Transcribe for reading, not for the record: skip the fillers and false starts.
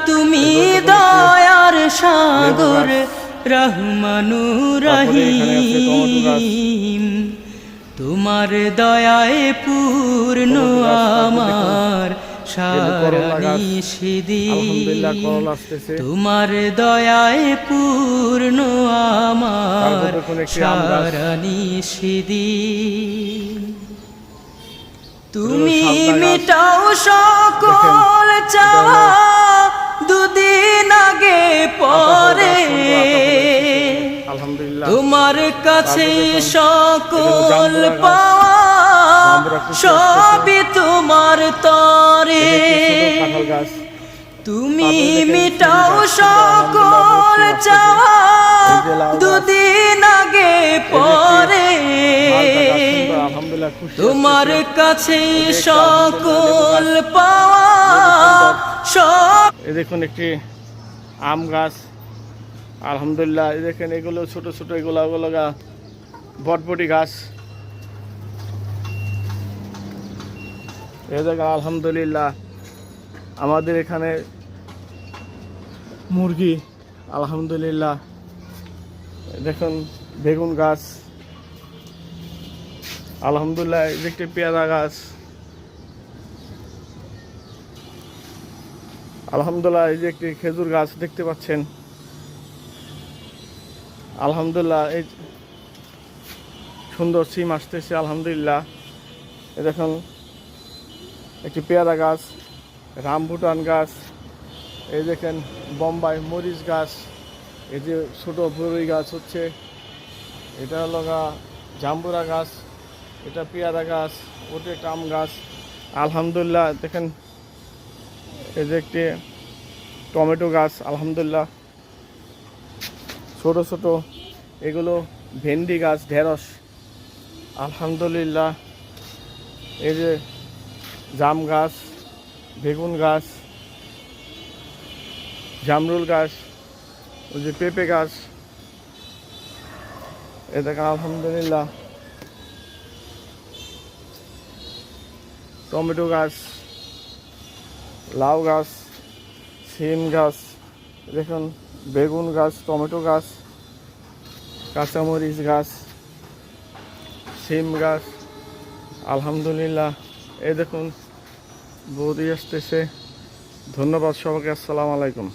তুমি দয়ার সাগর রহমানুর রহিম, তোমার দয়ায় পূর্ণ আমার সারা নিষিদিন, তোমার দয়ায় পূর্ণ আমার সারা নিষিদিন। তুমি মিটাও সকল চাওয়া দুদিন আগে পরে, তোমার কাছে সকল পাওয়া সবই তোমার তরে। তুমি মিটাও সকল চাওয়া দুদিন আগে পরে, তোমার কাছে সকল পাওয়া সব। এই দেখুন একটি আম গাছ, আলহামদুলিল্লাহ। এই দেখেন এগুলো ছোট ছোট, এগুলো বটবটি গাছ। এই দেখেন আলহামদুলিল্লাহ আমাদের এখানে মুরগি, আলহামদুলিল্লাহ। দেখুন বেগুন গাছ, আলহামদুলিল্লাহ। এই যে একটি পেয়ারা গাছ, আলহামদুলিল্লাহ। এই যে একটি খেজুর গাছ দেখতে পাচ্ছেন, আলহামদুলিল্লাহ। এই সুন্দর সিম আসতেছে, আলহামদুলিল্লাহ। এই দেখুন একটি পেয়ারা গাছ, রামবুটান গাছ। এই দেখেন বোম্বাই মরিচ গাছ। এই যে ছোট বড়ই গাছ হচ্ছে, এটা হলো জাম্বুরা গাছ, এটা পেয়ারা গাছ, ওটা একটা আম গাছ, আলহামদুলিল্লাহ। দেখেন এই যে একটি টমেটো গাছ, আলহামদুলিল্লাহ। ছোট ছোট এগুলো ভেন্ডি গাছ, ঢেঁড়স, আলহামদুলিল্লাহ। এই যে জাম গাছ, বেগুন গাছ, জামরুল গাছ, ওই যে পেঁপে গাছ। এ দেখেন আলহামদুলিল্লাহ টমেটো গাছ, লাউ গাছ, সিম গাছ। দেখুন বেগুন গাছ, টমেটো গাছ, কাঁচামরিচ গাছ, সিম গাছ, আলহামদুলিল্লাহ। এই দেখুন বৌদি আসতেছে। ধন্যবাদ সবাইকে, আসসালামু আলাইকুম।